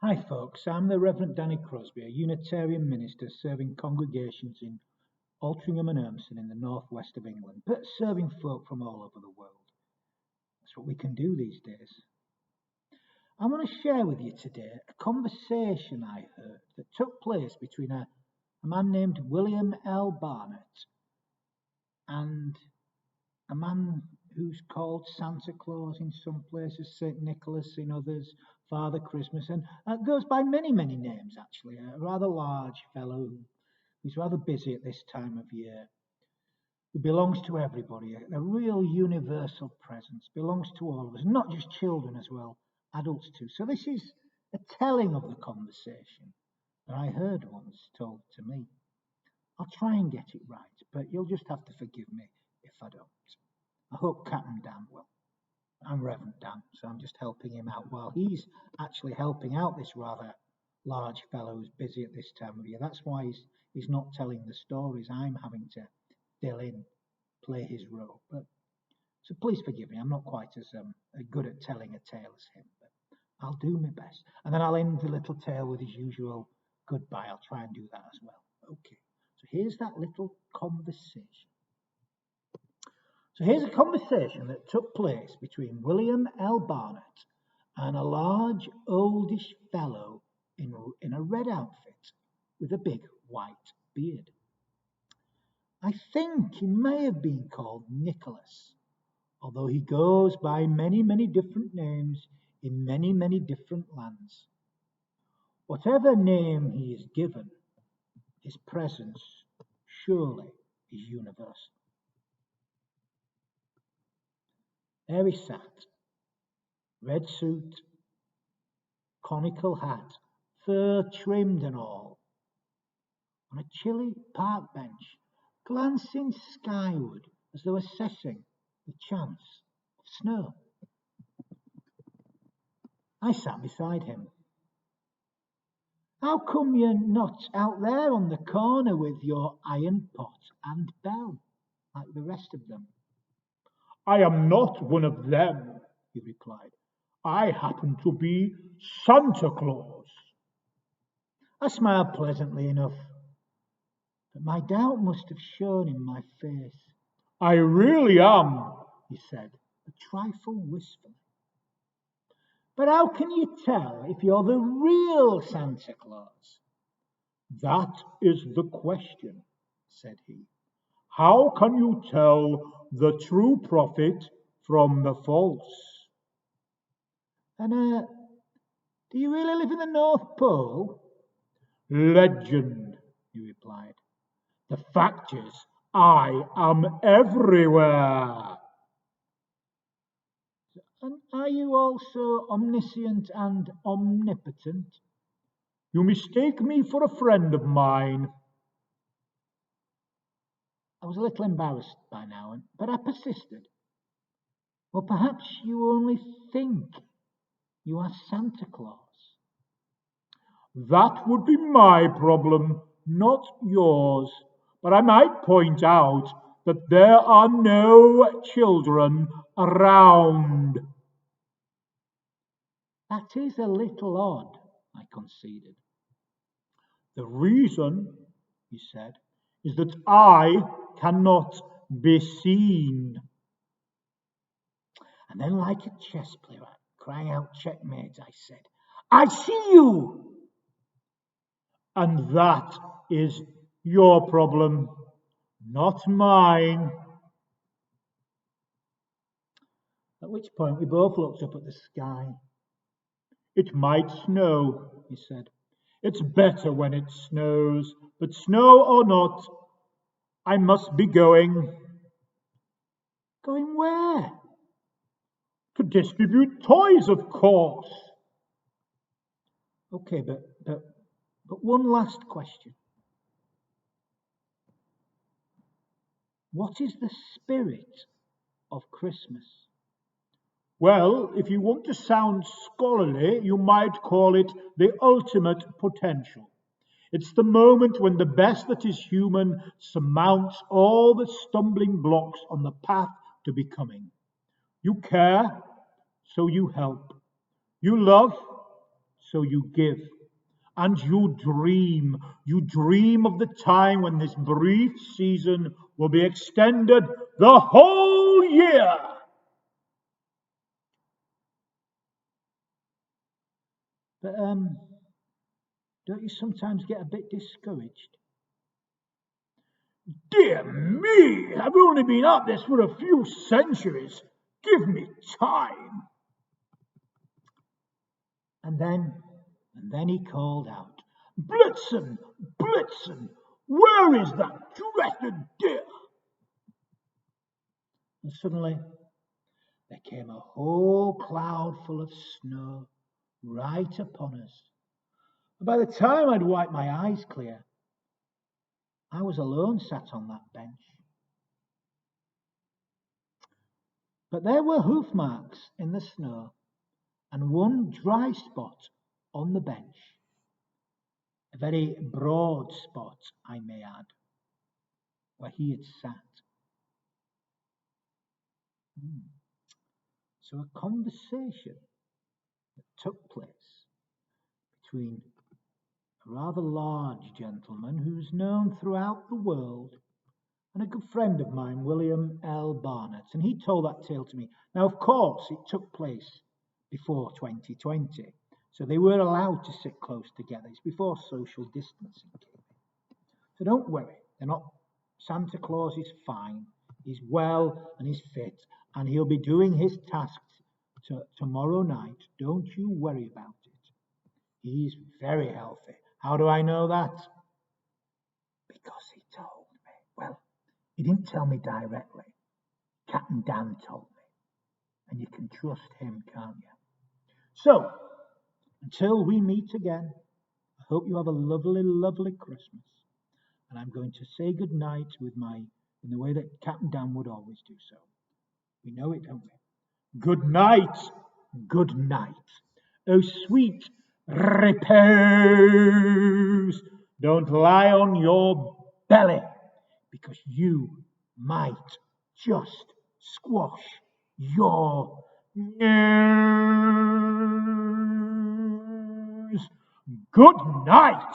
Hi, folks. I'm the Reverend Danny Crosby, a Unitarian minister serving congregations in Altrincham and Urmston in the northwest of England, but serving folk from all over the world. That's what we can do these days. I want to share with you today a conversation I heard that took place between a man named William L. Barnett and a man who's called Santa Claus in some places, St. Nicholas in others, Father Christmas, and goes by many, many names actually. A rather large fellow who's rather busy at this time of year, who belongs to everybody, a real universal presence, belongs to all of us, not just children as well, adults too. So this is a telling of the conversation that I heard once told to me. I'll try and get it right, but you'll just have to forgive me if I don't. I hope Captain Dan will. I'm Reverend Dan, so I'm just helping him out while he's actually helping out this rather large fellow who's busy at this time of year. That's why he's not telling the stories. I'm having to fill in, play his role. So please forgive me. I'm not quite as good at telling a tale as him, but I'll do my best. And then I'll end the little tale with his usual goodbye. I'll try and do that as well. Okay. So here's that little conversation. So here's a conversation that took place between William L. Barnett and a large, oldish fellow in a red outfit with a big white beard. I think he may have been called Nicholas, although he goes by many, many different names in many, many different lands. Whatever name he is given, his presence surely is universal. There he sat, red suit, conical hat, fur trimmed and all, on a chilly park bench, glancing skyward as though assessing the chance of snow. I sat beside him. How come you're not out there on the corner with your iron pot and bell, like the rest of them? I am not one of them, he replied. I happen to be Santa Claus. I smiled pleasantly enough, but my doubt must have shown in my face. I really am, he said, a trifle wistfully. But how can you tell if you're the real Santa Claus? That is the question, said he. How can you tell the true prophet from the false? And do you really live in the North Pole? Legend, he replied. The fact is, I am everywhere. And are you also omniscient and omnipotent? You mistake me for a friend of mine. I was a little embarrassed by now, but I persisted. Well, perhaps you only think you are Santa Claus. That would be my problem, not yours. But I might point out that there are no children around. That is a little odd, I conceded. The reason, he said, is that I cannot be seen. And then, like a chess player, crying out checkmate, I said, I see you. And that is your problem, not mine. At which point we both looked up at the sky. It might snow, he said. It's better when it snows, but snow or not, I must be going. Going where? To distribute toys, of course. Okay, but one last question. What is the spirit of Christmas? Well, if you want to sound scholarly, you might call it the ultimate potential. It's the moment when the best that is human surmounts all the stumbling blocks on the path to becoming. You care, so you help. You love, So you give, and you dream of the time when this brief season will be extended the whole year. But don't you sometimes get a bit discouraged? Dear me, I've only been at this for a few centuries. Give me time. And then he called out, Blitzen, Blitzen, where is that dreaded deer? And suddenly there came a whole cloud full of snow right upon us. And by the time I'd wiped my eyes clear, I was alone sat on that bench. But there were hoof marks in the snow and one dry spot on the bench. A very broad spot, I may add, where he had sat. So a conversation that took place between a rather large gentleman who's known throughout the world and a good friend of mine, William L. Barnett, and he told that tale to me. Now, of course, it took place before 2020, so they were allowed to sit close together. It's before social distancing came in. So don't worry, they're not. Santa Claus is fine, he's well and he's fit, and he'll be doing his tasks tomorrow night. Don't you worry about it. He's very healthy. How do I know that? Because he told me. Well, he didn't tell me directly. Captain Dan told me. And you can trust him, can't you? So, until we meet again, I hope you have a lovely, lovely Christmas. And I'm going to say good night in the way that Captain Dan would always do so. We know it, don't we? Good night. Good night. Oh, sweet repose. Don't lie on your belly, because you might just squash your nose. Good night.